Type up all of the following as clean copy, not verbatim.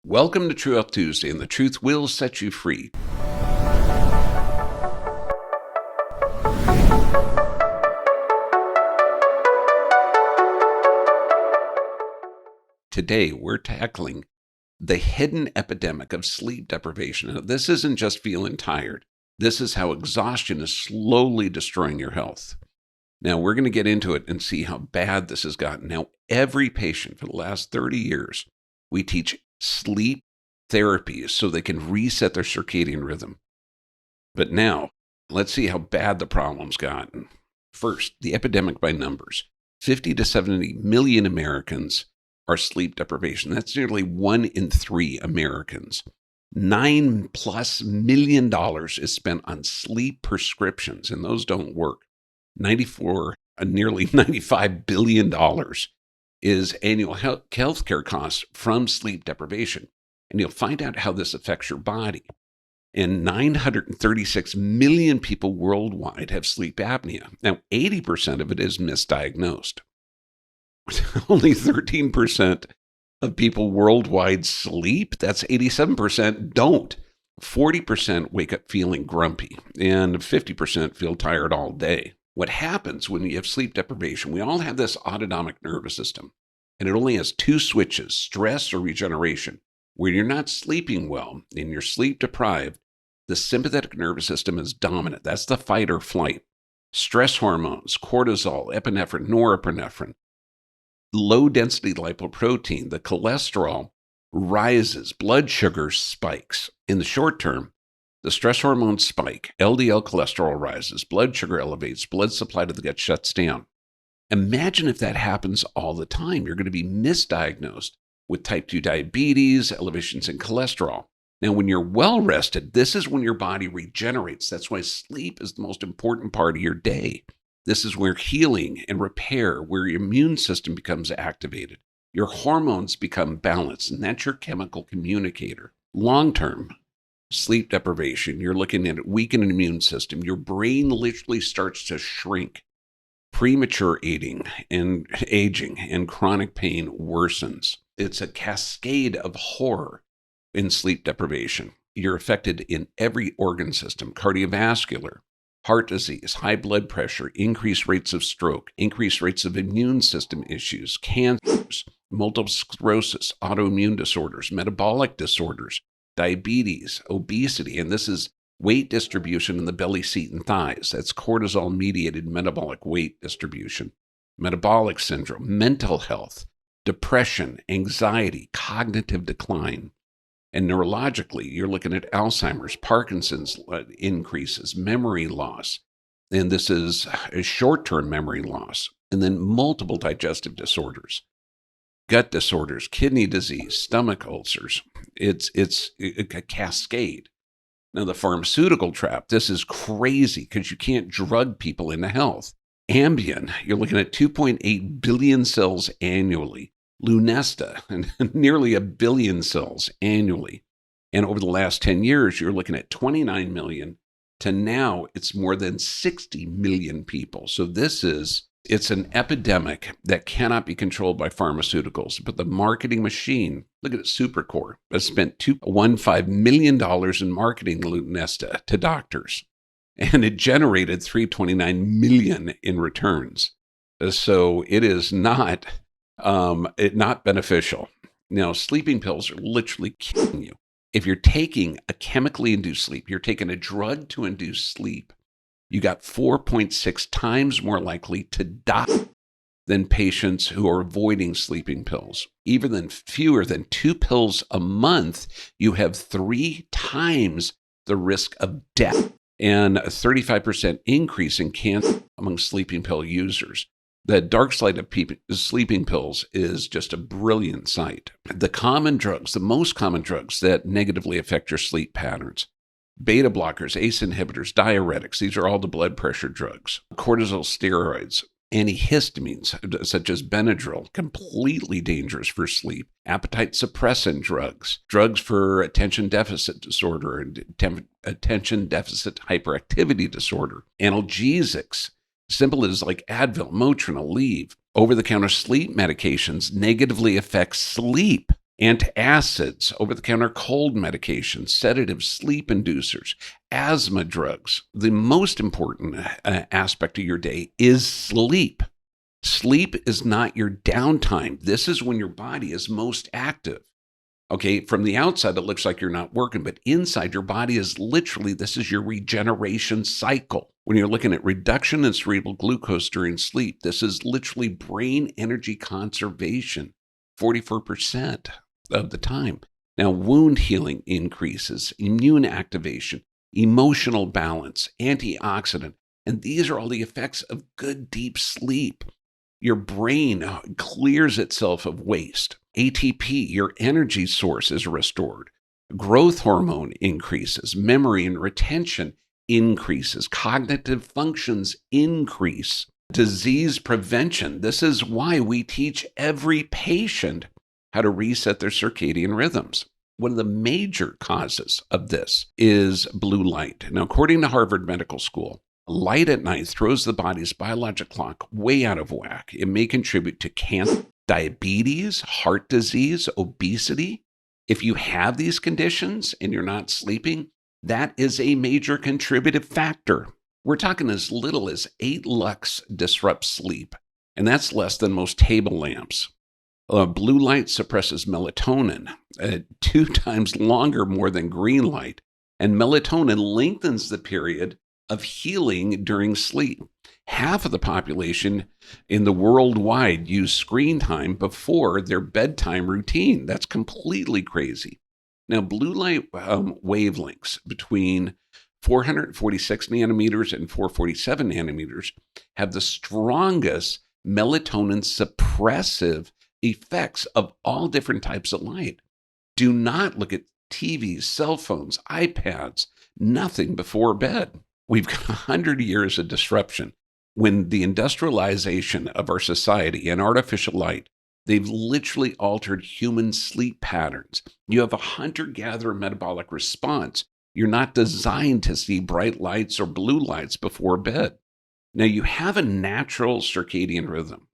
Welcome to True Health Tuesday, and the truth will set you free. Today, we're tackling the hidden epidemic of sleep deprivation. Now, this isn't just feeling tired. This is how exhaustion is slowly destroying your health. Now, we're going to get into it and see how bad this has gotten. Now, every patient for the last 30 years, we teach sleep therapies so they can reset their circadian rhythm. But now, let's see how bad the problem's gotten. First, the epidemic by numbers. 50 to 70 million Americans are sleep deprivation. That's nearly 1 in 3 Americans. $9+ million is spent on sleep prescriptions, and those don't work. Nearly $95 billion is annual healthcare costs from sleep deprivation. And you'll find out how this affects your body. And 936 million people worldwide have sleep apnea. Now, 80% of it is misdiagnosed. Only 13% of people worldwide sleep. That's 87% don't. 40% wake up feeling grumpy, and 50% feel tired all day. What happens when you have sleep deprivation? We all have this autonomic nervous system, and it only has 2 switches, stress or regeneration. When you're not sleeping well and you're sleep deprived, the sympathetic nervous system is dominant. That's the fight or flight. Stress hormones, cortisol, epinephrine, norepinephrine, low-density lipoprotein, the cholesterol rises, blood sugar spikes. In the short term, the stress hormones spike, LDL cholesterol rises, blood sugar elevates, blood supply to the gut shuts down. Imagine if that happens all the time. You're going to be misdiagnosed with type 2 diabetes, elevations in cholesterol. Now, when you're well rested, this is when your body regenerates. That's why sleep is the most important part of your day. This is where healing and repair, where your immune system becomes activated. Your hormones become balanced, and that's your chemical communicator. Long-term sleep deprivation, you're looking at a weakened immune system. Your brain literally starts to shrink. Premature aging and chronic pain worsens. It's a cascade of horror in sleep deprivation. You're affected in every organ system: cardiovascular, heart disease, high blood pressure, increased rates of stroke, increased rates of immune system issues, cancers, multiple sclerosis, autoimmune disorders, metabolic disorders, diabetes, obesity, and this is weight distribution in the belly, seat, and thighs. That's cortisol-mediated metabolic weight distribution. Metabolic syndrome, mental health, depression, anxiety, cognitive decline. And neurologically, you're looking at Alzheimer's, Parkinson's increases, memory loss. And this is a short-term memory loss. And then multiple digestive disorders, gut disorders, kidney disease, stomach ulcers. It's a cascade. Now, the pharmaceutical trap, this is crazy because you can't drug people into health. Ambien, you're looking at 2.8 billion cells annually. Lunesta, nearly 1 billion cells annually. And over the last 10 years, you're looking at 29 million to now it's more than 60 million people. So it's an epidemic that cannot be controlled by pharmaceuticals. But the marketing machine, look at it, Supercore, has spent $2.15 million in marketing Lunesta to doctors. And it generated $329 million in returns. So it is not beneficial. Now, sleeping pills are literally killing you. If you're taking a chemically induced sleep, you're taking a drug to induce sleep, you got 4.6 times more likely to die than patients who are avoiding sleeping pills. Even than fewer than 2 pills a month, you have 3 times the risk of death and a 35% increase in cancer among sleeping pill users. The dark side of sleeping pills is just a brilliant sight. The most common drugs that negatively affect your sleep patterns: beta blockers, ACE inhibitors, diuretics. These are all the blood pressure drugs. Cortisol steroids, antihistamines such as Benadryl, completely dangerous for sleep. Appetite suppressant drugs, drugs for attention deficit disorder and attention deficit hyperactivity disorder, analgesics, simple as like Advil, Motrin, Aleve. Over-the-counter sleep medications negatively affect sleep Antacids, over-the-counter cold medications, sedatives, sleep inducers, asthma drugs. The most important aspect of your day is sleep. Sleep is not your downtime. This is when your body is most active. Okay, from the outside, it looks like you're not working, but inside your body is literally, this is your regeneration cycle. When you're looking at reduction in cerebral glucose during sleep, this is literally brain energy conservation, 44% of the time. Now, wound healing increases, immune activation, emotional balance, antioxidant, and these are all the effects of good deep sleep. Your brain clears itself of waste. ATP, your energy source, is restored. Growth hormone increases. Memory and retention increases. Cognitive functions increase. Disease prevention. This is why we teach every patient how to reset their circadian rhythms. One of the major causes of this is blue light. Now, according to Harvard Medical School, light at night throws the body's biologic clock way out of whack. It may contribute to cancer, diabetes, heart disease, obesity. If you have these conditions and you're not sleeping, that is a major contributive factor. We're talking as little as 8 lux disrupts sleep, and that's less than most table lamps. Blue light suppresses melatonin 2 times longer more than green light, and melatonin lengthens the period of healing during sleep. Half of the population in the worldwide use screen time before their bedtime routine. That's completely crazy. Now, blue light wavelengths between 446 nanometers and 447 nanometers have the strongest melatonin suppressive effects of all different types of light. Do not look at TVs, cell phones, iPads, nothing before bed. We've got 100 years of disruption. When the industrialization of our society and artificial light, they've literally altered human sleep patterns. You have a hunter-gatherer metabolic response. You're not designed to see bright lights or blue lights before bed. Now, you have a natural circadian rhythm.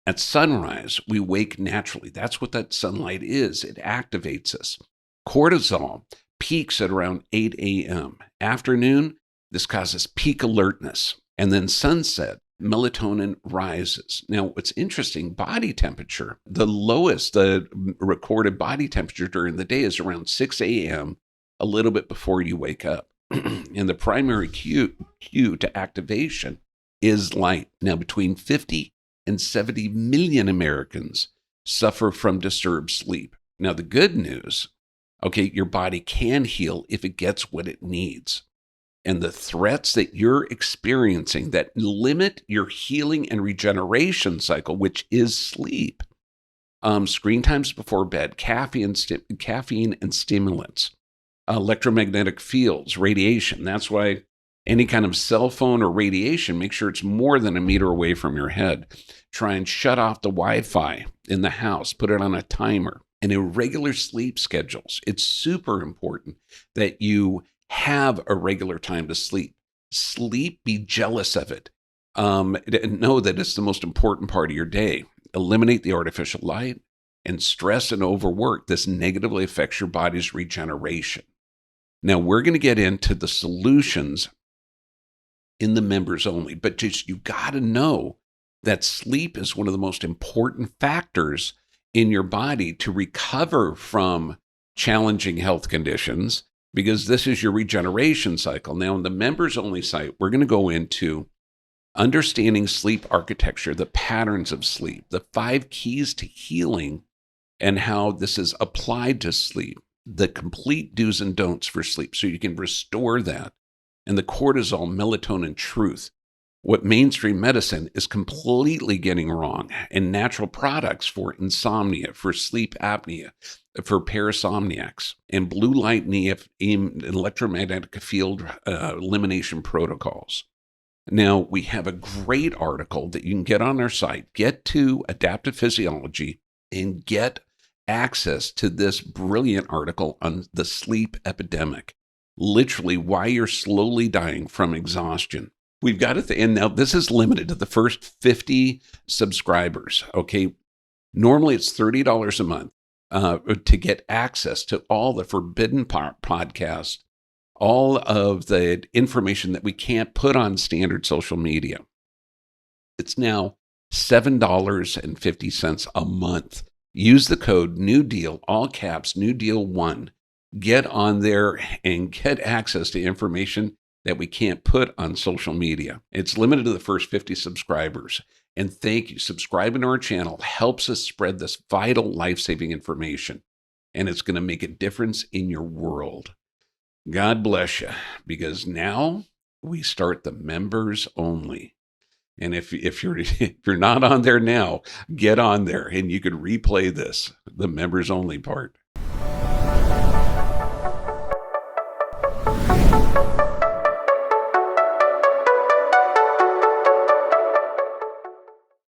At sunrise, we wake naturally. That's what that sunlight is. It activates us. Cortisol peaks at around 8 a.m. Afternoon, this causes peak alertness. And then sunset, melatonin rises. Now, what's interesting, body temperature, the lowest recorded body temperature during the day is around 6 a.m., a little bit before you wake up. And the primary cue to activation is light. Now, between 50 and 70 million Americans suffer from disturbed sleep. Now, the good news, okay, your body can heal if it gets what it needs. And the threats that you're experiencing that limit your healing and regeneration cycle, which is sleep, screen times before bed, caffeine and stimulants, electromagnetic fields, radiation. That's why any kind of cell phone or radiation, make sure it's more than a meter away from your head. Try and shut off the Wi-Fi in the house. Put it on a timer. And irregular sleep schedules. It's super important that you have a regular time to sleep. Sleep, be jealous of it. Know that it's the most important part of your day. Eliminate the artificial light and stress and overwork. This negatively affects your body's regeneration. Now, we're going to get into the solutions in the members only, but just you got to know that sleep is one of the most important factors in your body to recover from challenging health conditions, because this is your regeneration cycle. Now, in the members only site, we're going to go into understanding sleep architecture, the patterns of sleep, the 5 keys to healing, and how this is applied to sleep, the complete do's and don'ts for sleep, so you can restore that, and the cortisol, melatonin truth. What mainstream medicine is completely getting wrong, and natural products for insomnia, for sleep apnea, for parasomniacs, and blue light and electromagnetic field elimination protocols. Now, we have a great article that you can get on our site. Get to Adaptive Physiology and get access to this brilliant article on the sleep epidemic, literally why you're slowly dying from exhaustion. We've got it, and now this is limited to the first 50 subscribers, okay? Normally it's $30 a month. to get access to all the forbidden podcasts, all of the information that we can't put on standard social media. It's now $7.50 a month. Use the code New Deal, all caps, New Deal 1. Get on there and get access to information that we can't put on social media. It's limited to the first 50 subscribers. And thank you. Subscribing to our channel helps us spread this vital life-saving information. And it's going to make a difference in your world. God bless you, because now we start the members only. And if you're not on there now, get on there and you can replay this, the members only part.